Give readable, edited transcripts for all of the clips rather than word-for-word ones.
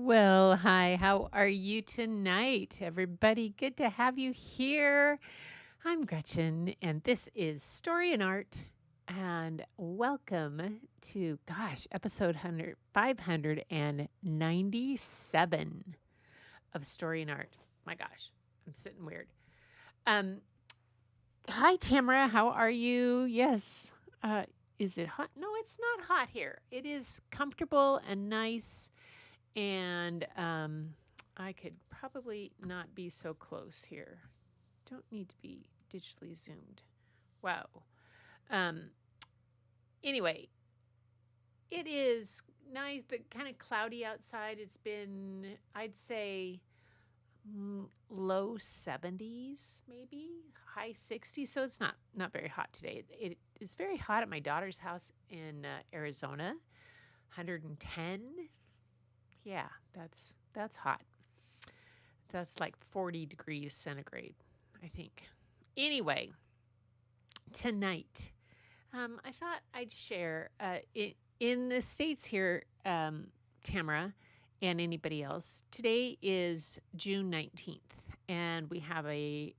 Well, hi, how are you tonight, everybody? Good to have you here. I'm Gretchen, and this is Story and Art. And welcome to, episode 597 of Story and Art. My gosh, I'm sitting weird. Um, Hi, Tamara, how are you? Yes. Uh, is it hot? No, it's not hot here. It is comfortable and nice. And I could probably not be so close here. Don't need to be digitally zoomed. Wow. Um, anyway, it is nice, but kind of cloudy outside. It's been, I'd say, low 70s, maybe high 60s. So it's not very hot today. It is very hot at my daughter's house in Arizona, 110. Yeah, that's hot. That's like 40 degrees centigrade, I think. Anyway, tonight, I thought I'd share in the States here, Tamara, and anybody else. Today is June 19th, and we have a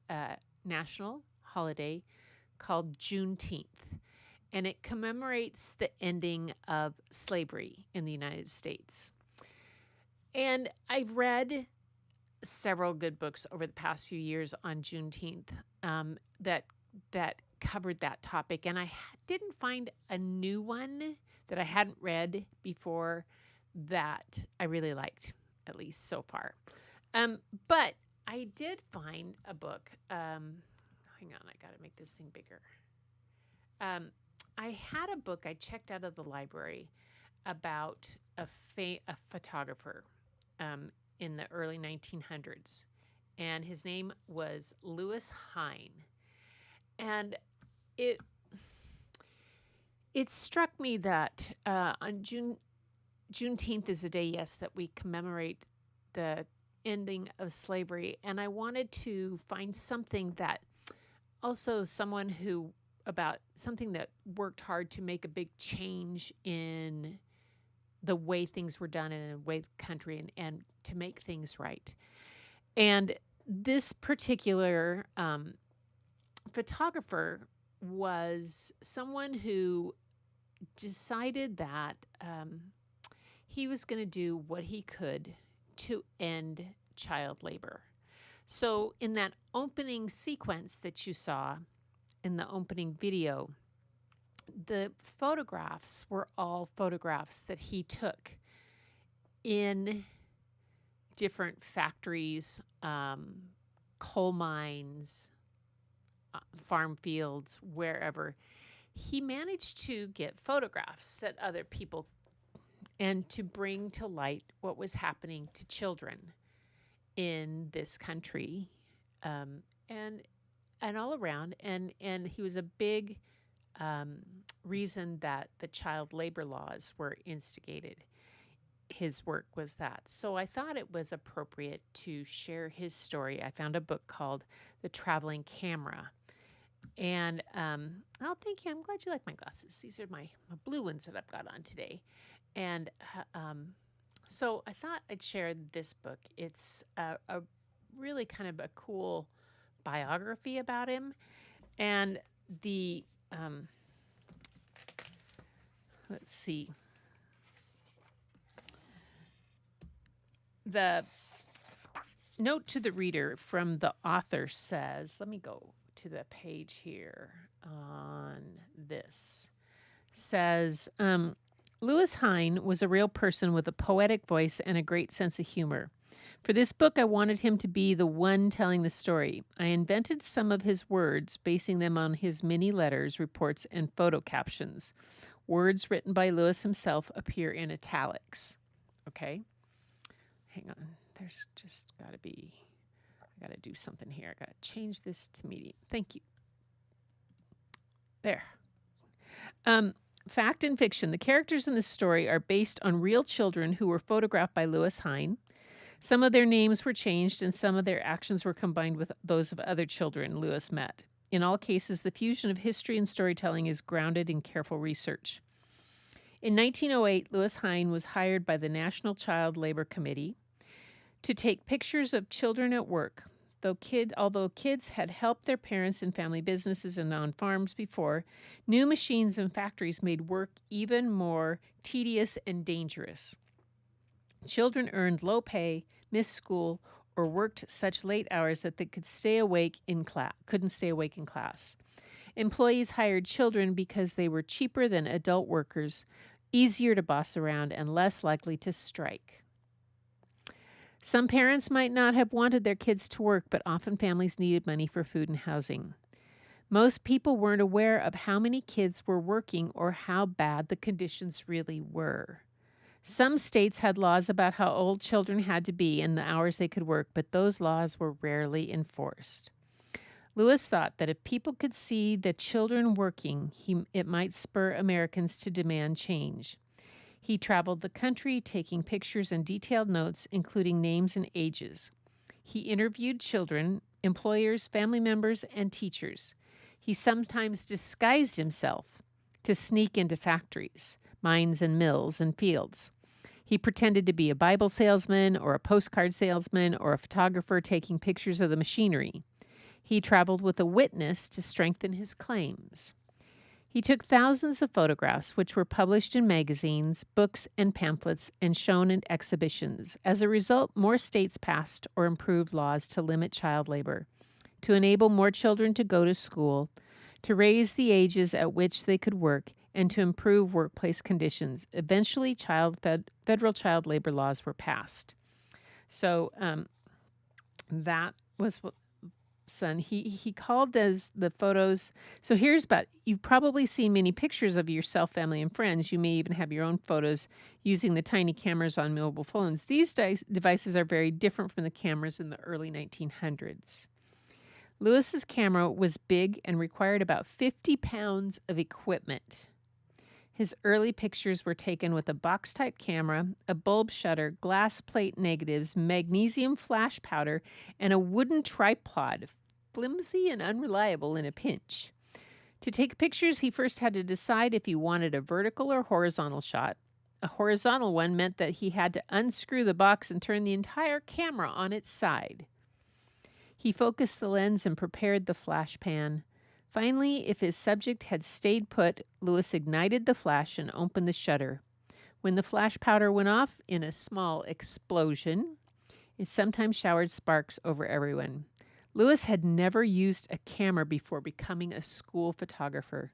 national holiday called Juneteenth, and it commemorates the ending of slavery in the United States. And I've read several good books over the past few years on Juneteenth that covered that topic, and I didn't find a new one that I hadn't read before that I really liked, at least so far. But I did find a book. Hang on, I got to make this thing bigger. I had a book I checked out of the library about a photographer. In the early 1900s, and his name was Lewis Hine. And it struck me that on Juneteenth is a day, yes, that we commemorate the ending of slavery, and I wanted to find something that also someone who about something that worked hard to make a big change in the way things were done in a way the country and to make things right. And this particular photographer was someone who decided that he was going to do what he could to end child labor. So, in that opening sequence that you saw in the opening video, the photographs were all photographs that he took in different factories, coal mines, farm fields, wherever. He managed to get photographs that other people and to bring to light what was happening to children in this country, and all around. And he was a big reason that the child labor laws were instigated. His work was that. So I thought it was appropriate to share his story. I found a book called The Traveling Camera. And oh, thank you. I'm glad you like my glasses. These are my blue ones that I've got on today. And so I thought I'd share this book. It's a really kind of a cool biography about him. And the, let's see, the note to the reader from the author says, let me go to the page here on this, says, Lewis Hine was a real person with a poetic voice and a great sense of humor. For this book, I wanted him to be the one telling the story. I invented some of his words, basing them on his many letters, reports, and photo captions. Words written by Lewis himself appear in italics. Okay? Hang on. There's just got to be, I got to do something here. I got to change this to medium. Thank you. There. Fact and fiction. The characters in this story are based on real children who were photographed by Lewis Hine. Some of their names were changed and some of their actions were combined with those of other children Lewis met. In all cases, the fusion of history and storytelling is grounded in careful research. In 1908, Louis Hine was hired by the National Child Labor Committee to take pictures of children at work. Although kids had helped their parents in family businesses and on farms before, new machines and factories made work even more tedious and dangerous. Children earned low pay, missed school, or worked such late hours that they couldn't stay awake in class. Employees hired children because they were cheaper than adult workers, easier to boss around, and less likely to strike. Some parents might not have wanted their kids to work, but often families needed money for food and housing. Most people weren't aware of how many kids were working or how bad the conditions really were. Some states had laws about how old children had to be and the hours they could work, but those laws were rarely enforced. Louis thought that if people could see the children working, it might spur Americans to demand change. He traveled the country, taking pictures and detailed notes, including names and ages. He interviewed children, employers, family members, and teachers. He sometimes disguised himself to sneak into factories, mines and mills and fields. He pretended to be a Bible salesman or a postcard salesman or a photographer taking pictures of the machinery. He traveled with a witness to strengthen his claims. He took thousands of photographs, which were published in magazines, books, and pamphlets, and shown in exhibitions. As a result, more states passed or improved laws to limit child labor, to enable more children to go to school, to raise the ages at which they could work, and to improve workplace conditions. Eventually, federal child labor laws were passed. So that was what son. He called the photos. So you've probably seen many pictures of yourself, family, and friends. You may even have your own photos using the tiny cameras on mobile phones. These devices are very different from the cameras in the early 1900s. Louis's camera was big and required about 50 pounds of equipment. His early pictures were taken with a box-type camera, a bulb shutter, glass plate negatives, magnesium flash powder, and a wooden tripod, flimsy and unreliable in a pinch. To take pictures, he first had to decide if he wanted a vertical or horizontal shot. A horizontal one meant that he had to unscrew the box and turn the entire camera on its side. He focused the lens and prepared the flash pan. Finally, if his subject had stayed put, Louis ignited the flash and opened the shutter. When the flash powder went off in a small explosion, it sometimes showered sparks over everyone. Louis had never used a camera before becoming a school photographer.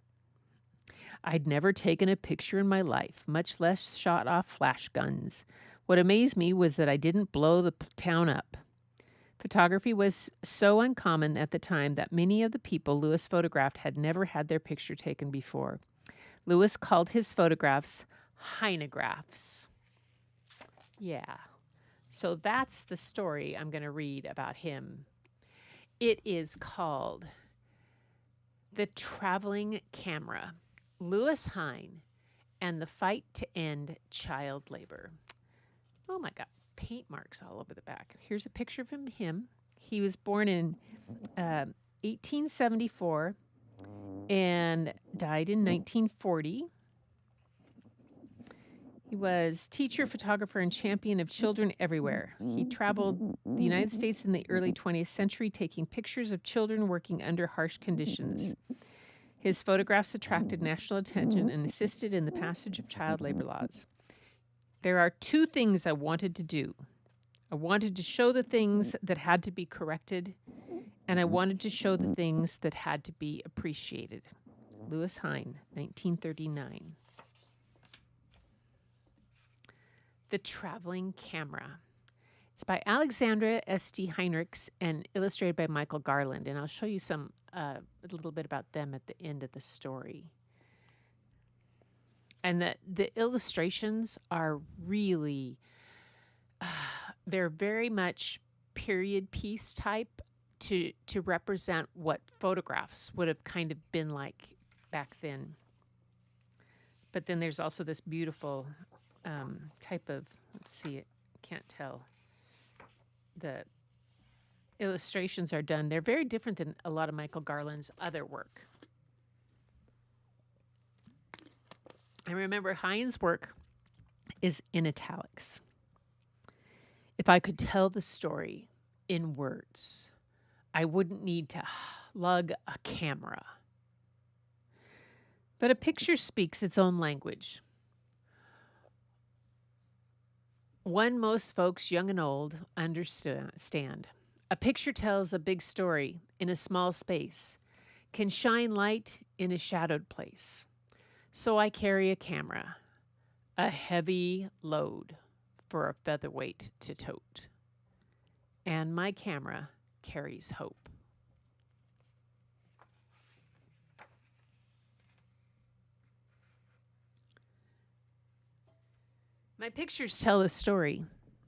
I'd never taken a picture in my life, much less shot off flash guns. What amazed me was that I didn't blow the town up. Photography was so uncommon at the time that many of the people Louis photographed had never had their picture taken before. Louis called his photographs Hinegraphs. Yeah. So that's the story I'm going to read about him. It is called The Traveling Camera, Louis Hine and the Fight to End Child Labor. Oh my God. Paint marks all over the back. Here's a picture of him. He was born in 1874 and died in 1940. He was teacher, photographer, and champion of children everywhere. He traveled the United States in the early 20th century, taking pictures of children working under harsh conditions. His photographs attracted national attention and assisted in the passage of child labor laws. There are two things I wanted to do. I wanted to show the things that had to be corrected, and I wanted to show the things that had to be appreciated. Louis Hine, 1939. The Traveling Camera. It's by Alexandra S.D. Heinrichs and illustrated by Michael Garland, and I'll show you a little bit about them at the end of the story. And the illustrations are really, they're very much period piece type to represent what photographs would have kind of been like back then. But then there's also this beautiful type of, let's see, it can't tell. The illustrations are done. They're very different than a lot of Michael Garland's other work. I remember Hein's work is in italics. If I could tell the story in words, I wouldn't need to lug a camera. But a picture speaks its own language. One most folks, young and old, understand. A picture tells a big story in a small space, can shine light in a shadowed place. So I carry a camera, a heavy load for a featherweight to tote. And my camera carries hope. My pictures tell a story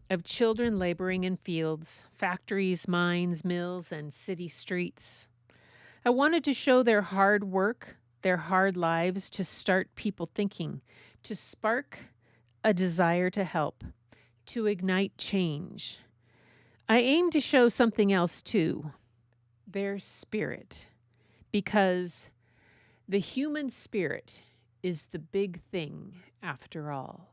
of children laboring in fields, factories, mines, mills, and city streets. I wanted to show their hard work, their hard lives, to start people thinking, to spark a desire to help, to ignite change. I aim to show something else too, their spirit, because the human spirit is the big thing after all.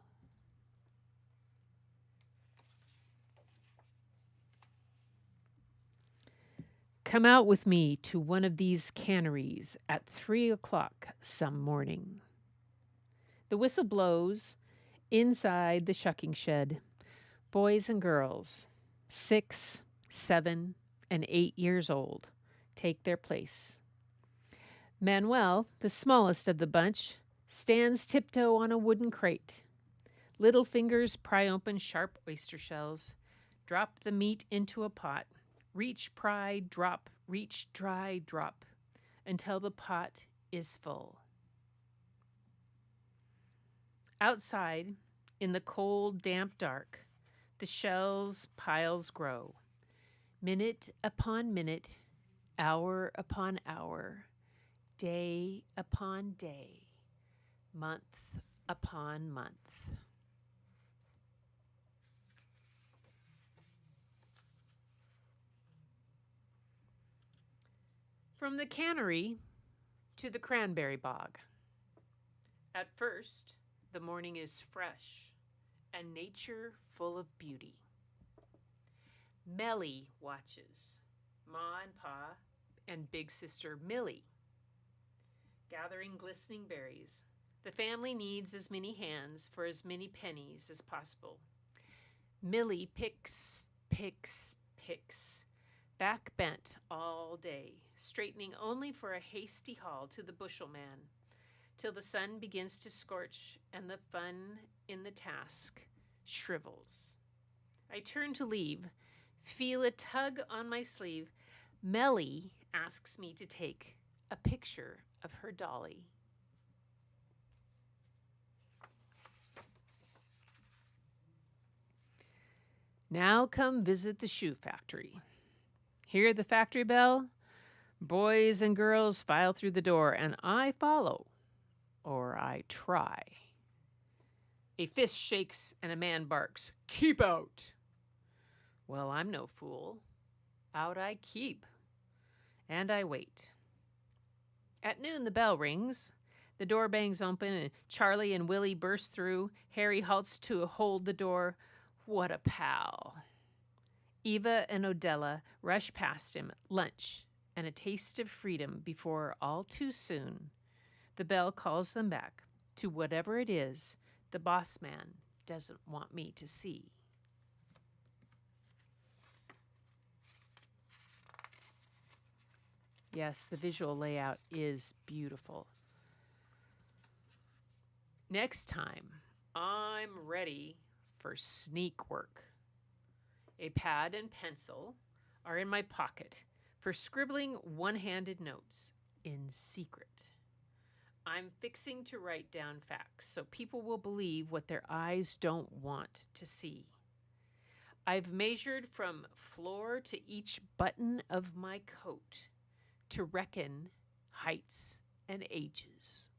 Come out with me to one of these canneries at 3 o'clock some morning. The whistle blows inside the shucking shed. Boys and girls, 6, 7, and 8 years old, take their place. Manuel, the smallest of the bunch, stands tiptoe on a wooden crate. Little fingers pry open sharp oyster shells, drop the meat into a pot. Reach, pry, drop, reach, dry, drop, until the pot is full. Outside, in the cold, damp dark, the shells' piles grow. Minute upon minute, hour upon hour, day upon day, month upon month. From the cannery to the cranberry bog. At first, the morning is fresh and nature full of beauty. Melly watches, Ma and Pa and big sister Millie, gathering glistening berries. The family needs as many hands for as many pennies as possible. Millie picks, picks, picks, back bent all day, straightening only for a hasty haul to the bushel man, till the sun begins to scorch and the fun in the task shrivels. I turn to leave, feel a tug on my sleeve. Melly asks me to take a picture of her dolly. Now come visit the shoe factory. Hear the factory bell? Boys and girls file through the door, and I follow, or I try. A fist shakes and a man barks, "Keep out!" Well, I'm no fool. Out I keep, and I wait. At noon, the bell rings. The door bangs open, and Charlie and Willie burst through. Harry halts to hold the door. What a pal. Eva and Odella rush past him, lunch and a taste of freedom before, all too soon, the bell calls them back to whatever it is the boss man doesn't want me to see. Yes, the visual layout is beautiful. Next time, I'm ready for sneak work. A pad and pencil are in my pocket for scribbling one-handed notes in secret. I'm fixing to write down facts so people will believe what their eyes don't want to see. I've measured from floor to each button of my coat to reckon heights and ages.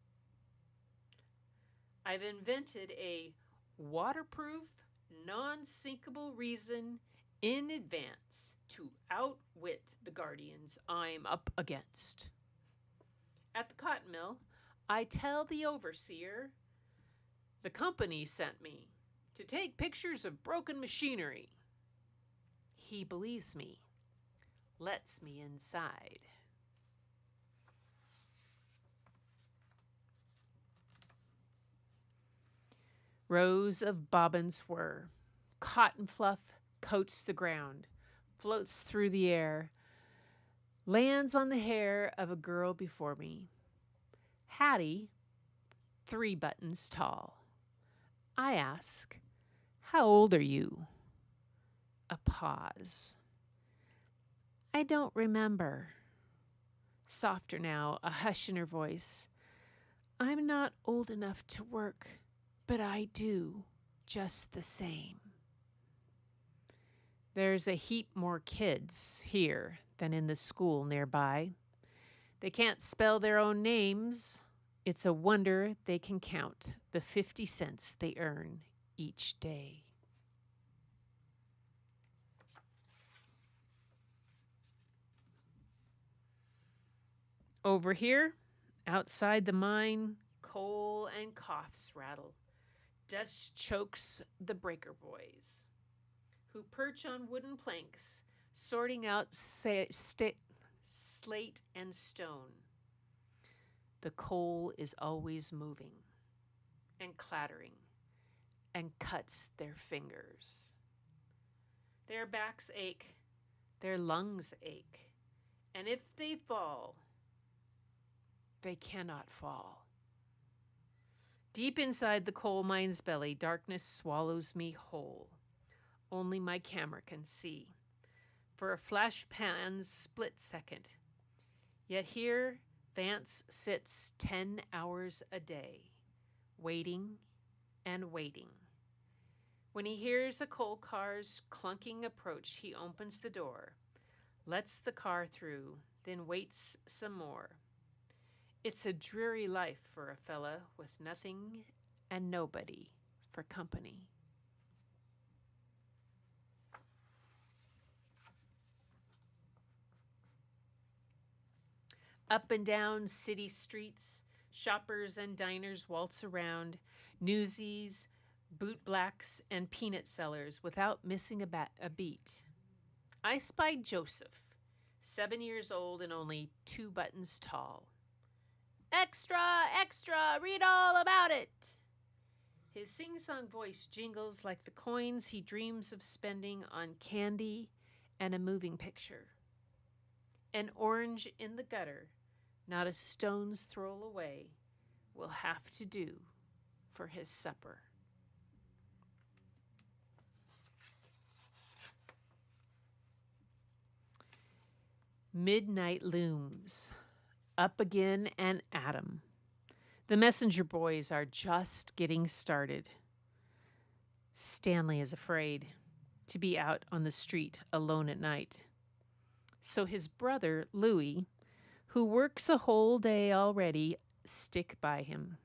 I've invented a waterproof, non-sinkable reason in advance to outwit the guardians I'm up against. At the cotton mill, I tell the overseer, The company sent me to take pictures of broken machinery. He believes me, lets me inside. Rows of bobbins whir. Cotton fluff coats the ground, floats through the air, lands on the hair of a girl before me. Hattie, 3 buttons tall. I ask, "How old are you?" A pause. "I don't remember." Softer now, a hush in her voice. "I'm not old enough to work, but I do, just the same." There's a heap more kids here than in the school nearby. They can't spell their own names. It's a wonder they can count the 50 cents they earn each day. Over here, outside the mine, coal and coughs rattle. Dust chokes the breaker boys, who perch on wooden planks, sorting out slate and stone. The coal is always moving and clattering and cuts their fingers. Their backs ache, their lungs ache, and if they fall, they cannot fall. Deep inside the coal mine's belly, darkness swallows me whole. Only my camera can see. For a flash pan's split second. Yet here Vance sits 10 hours a day, waiting and waiting. When he hears a coal car's clunking approach, he opens the door, lets the car through, then waits some more. It's a dreary life for a fella with nothing and nobody for company. Up and down city streets, shoppers and diners waltz around, newsies, bootblacks, and peanut sellers without missing a beat. I spied Joseph, 7 years old and only 2 buttons tall. "Extra, extra, read all about it." His sing-song voice jingles like the coins he dreams of spending on candy and a moving picture. An orange in the gutter, not a stone's throw away, will have to do for his supper. Midnight looms. Up again and at 'em. The messenger boys are just getting started. Stanley is afraid to be out on the street alone at night. So his brother, Louis, who works a whole day already, stick by him.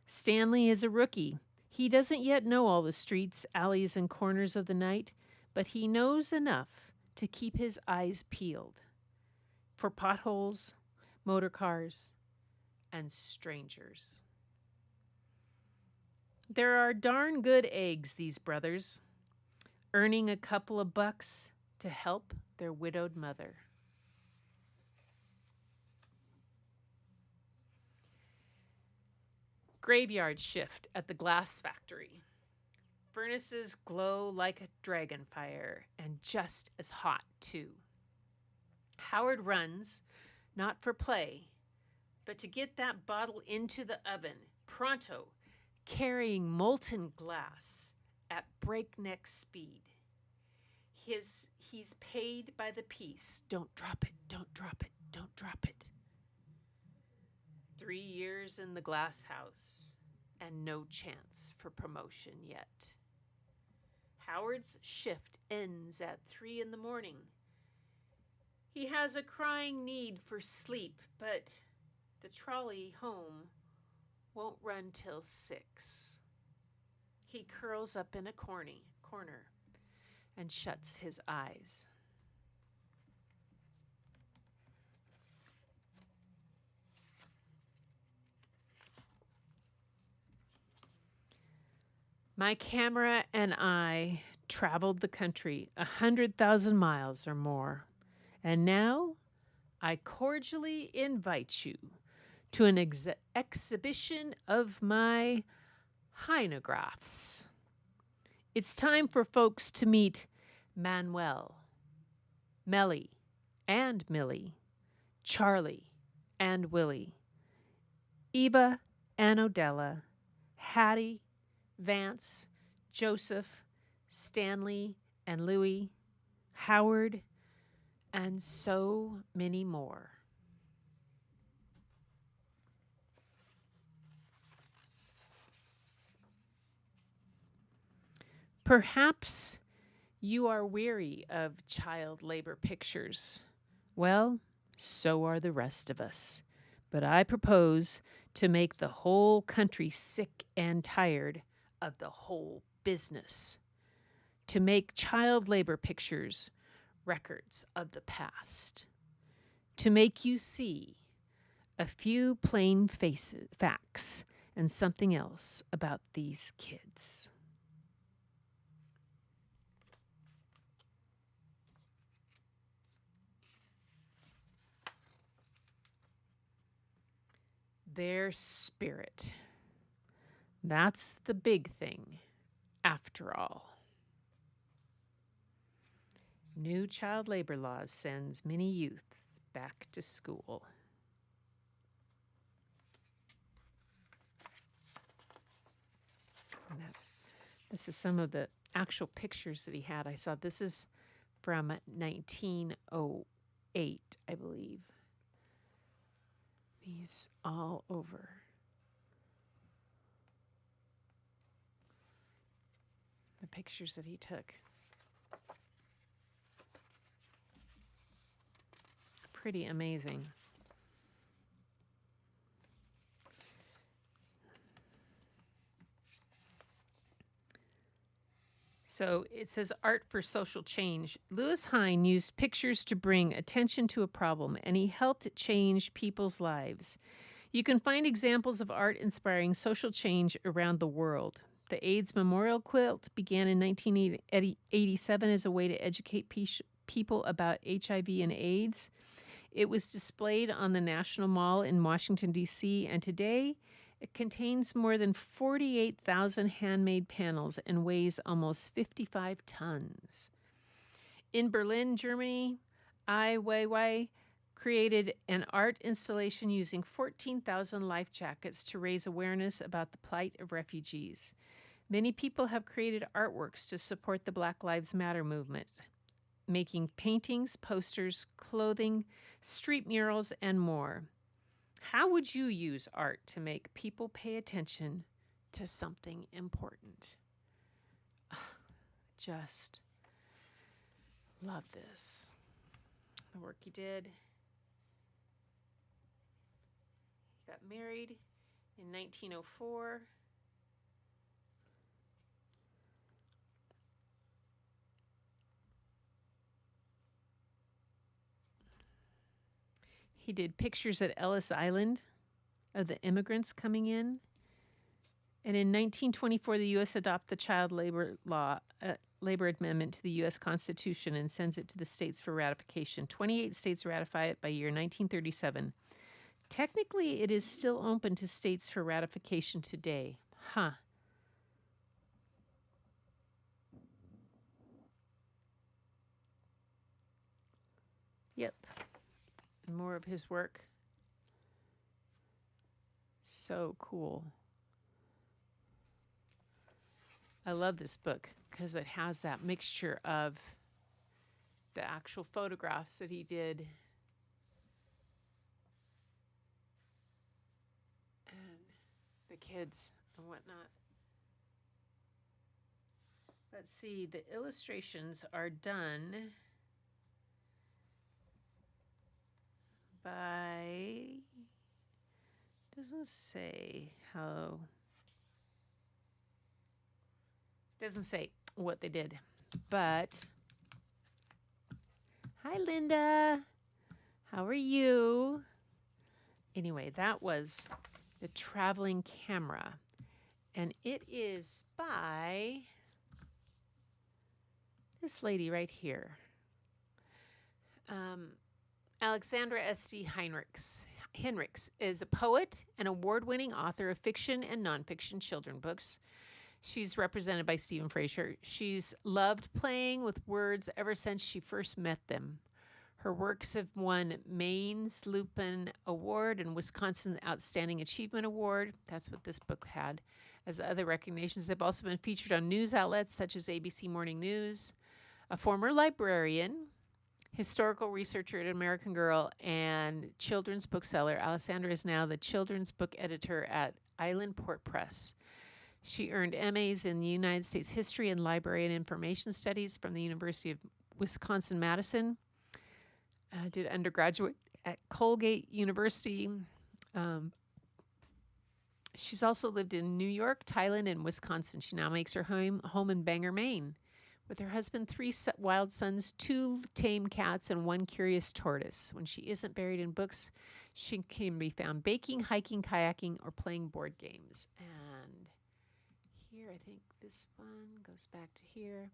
Stanley is a rookie. He doesn't yet know all the streets, alleys, and corners of the night, but he knows enough to keep his eyes peeled for potholes, motor cars, and strangers. There are darn good eggs, these brothers, earning a couple of bucks to help their widowed mother. Graveyard shift at the glass factory. Furnaces glow like a dragon fire, and just as hot, too. Howard runs, not for play, but to get that bottle into the oven, pronto, carrying molten glass at breakneck speed. He's paid by the piece. Don't drop it, don't drop it, don't drop it. 3 years in the glass house, and no chance for promotion yet. Howard's shift ends at 3 in the morning. He has a crying need for sleep, but the trolley home won't run till 6. He curls up in a corner and shuts his eyes. My camera and I traveled the country 100,000 miles or more. And now I cordially invite you to an exhibition of my hynographs. It's time for folks to meet Manuel, Melly, and Millie, Charlie and Willie, Eva and Odella, Hattie, Vance, Joseph, Stanley and Louie, Howard, and so many more. Perhaps you are weary of child labor pictures. Well, so are the rest of us. But I propose to make the whole country sick and tired of the whole business. To make child labor pictures records of the past. To make you see a few plain facts and something else about these kids. Their spirit. That's the big thing, after all. New child labor laws sends many youths back to school. And this is some of the actual pictures that he had. I saw this is from 1908, I believe. These all over. The pictures that he took. Pretty amazing. So it says art for social change. Lewis Hine used pictures to bring attention to a problem, and he helped change people's lives. You can find examples of art inspiring social change around the world. The AIDS Memorial Quilt began in 1987 as a way to educate people about HIV and AIDS. It was displayed on the National Mall in Washington, D.C., and today it contains more than 48,000 handmade panels and weighs almost 55 tons. In Berlin, Germany, Ai Weiwei created an art installation using 14,000 life jackets to raise awareness about the plight of refugees. Many people have created artworks to support the Black Lives Matter movement, making paintings, posters, clothing, street murals, and more. How would you use art to make people pay attention to something important? Just love this. The work he did. He got married in 1904. He did pictures at Ellis Island of the immigrants coming in. And in 1924, the U.S. adopted the child labor amendment to the U.S. Constitution and sends it to the states for ratification. 28 states ratify it by year 1937. Technically, it is still open to states for ratification today. Huh. Yep. And more of his work. So cool. I love this book because it has that mixture of the actual photographs that he did and the kids and whatnot. Let's see, the illustrations are done by, doesn't say how, doesn't say what they did, but hi Linda, how are you? Anyway, that was the traveling camera, And it is by this lady right here, Alexandra S.D. Henricks is a poet and award-winning author of fiction and nonfiction children books. She's represented by Stephen Fraser. She's loved playing with words ever since she first met them. Her works have won Maine's Lupin Award and Wisconsin Outstanding Achievement Award. That's what this book had. As other recognitions, they've also been featured on news outlets such as ABC Morning News. A former librarian, historical researcher at American Girl, and children's bookseller, Alessandra is now the children's book editor at Island Port Press. She earned MAs in the United States History and Library and Information Studies from the University of Wisconsin-Madison. Did undergraduate at Colgate University. She's also lived in New York, Thailand, and Wisconsin. She now makes her home in Bangor, Maine, with her husband, 3 wild sons, 2 tame cats, and 1 curious tortoise. When she isn't buried in books, she can be found baking, hiking, kayaking, or playing board games. And here, I think this one goes back to here.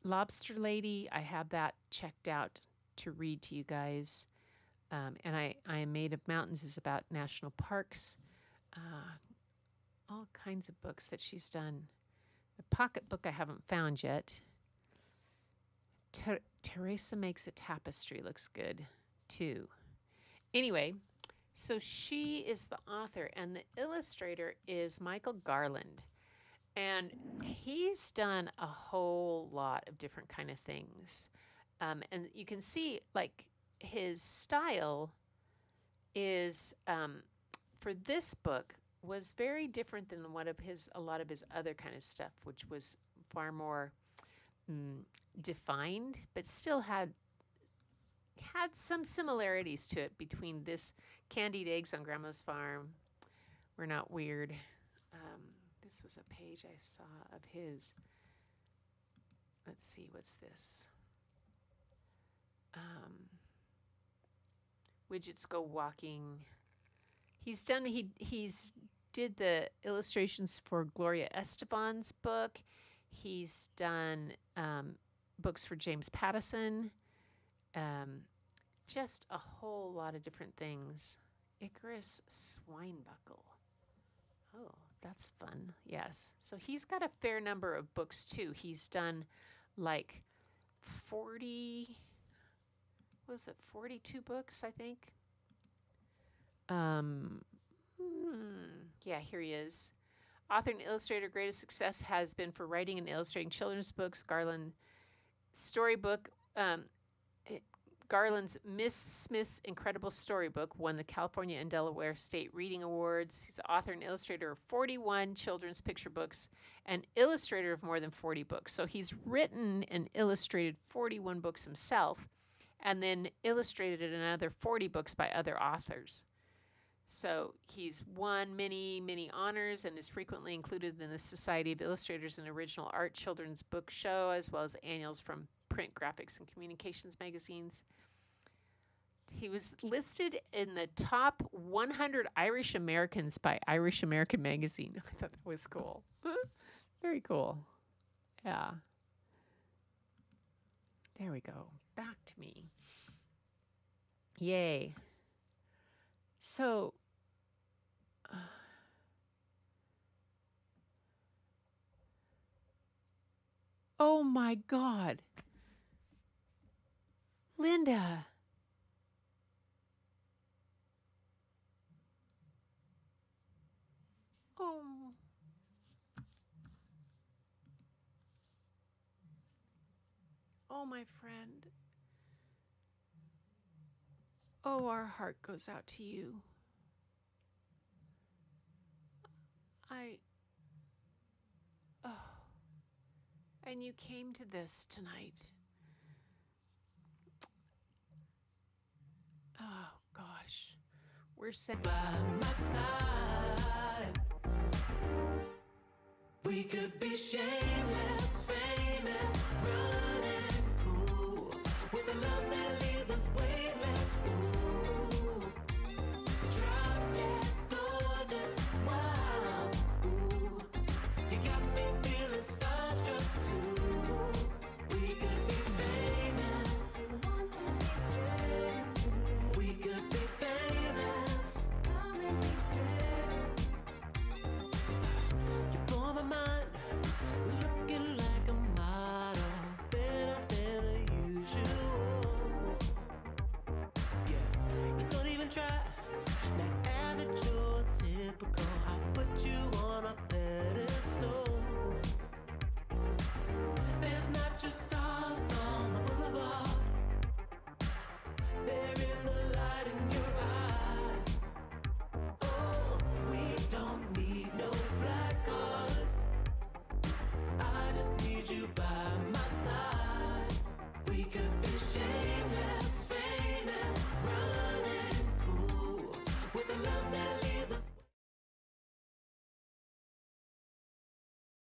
Lobster Lady, I have that checked out to read to you guys. And I Am Made of Mountains is about national parks. All kinds of books that she's done. The pocketbook I haven't found yet. Teresa Makes a Tapestry looks good, too. Anyway, so she is the author, and the illustrator is Michael Garland. And he's done a whole lot of different kind of things. And you can see, like, his style is, for this book, was very different than a lot of his other kind of stuff, which was far more defined, but still had some similarities to it between this Candied Eggs on Grandma's Farm. We're Not Weird. This was a page I saw of his. Let's see, what's this? Widgets Go Walking. He's did the illustrations for Gloria Estefan's book. He's done books for James Pattison. Just a whole lot of different things. Icarus Swinebuckle. Oh, that's fun. Yes. So he's got a fair number of books too. He's done like 42 books, I think. Yeah, here he is. Author and illustrator, greatest success has been for writing and illustrating children's books. Garland's Miss Smith's Incredible Storybook won the California and Delaware State Reading Awards. He's the author and illustrator of 41 children's picture books and illustrator of more than 40 books. So he's written and illustrated 41 books himself and then illustrated another 40 books by other authors. So he's won many, many honors and is frequently included in the Society of Illustrators and Original Art Children's Book Show, as well as annuals from print, graphics, and communications magazines. He was listed in the top 100 Irish Americans by Irish American Magazine. I thought that was cool. Very cool. Yeah. There we go. Back to me. Yay. So, oh my God. Linda. Oh. Oh, my friend. Oh, our heart goes out to you. And you came to this tonight. Oh, gosh. We're sad. By my side, we could be shameless.